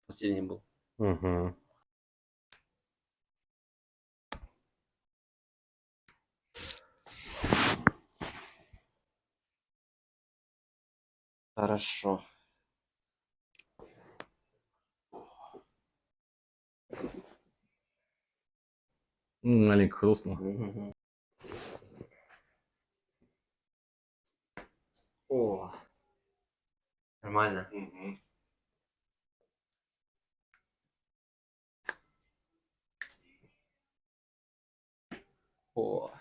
Последний был. Угу. Хорошо. Маленько хрустно. Мгм. О, нормально. О.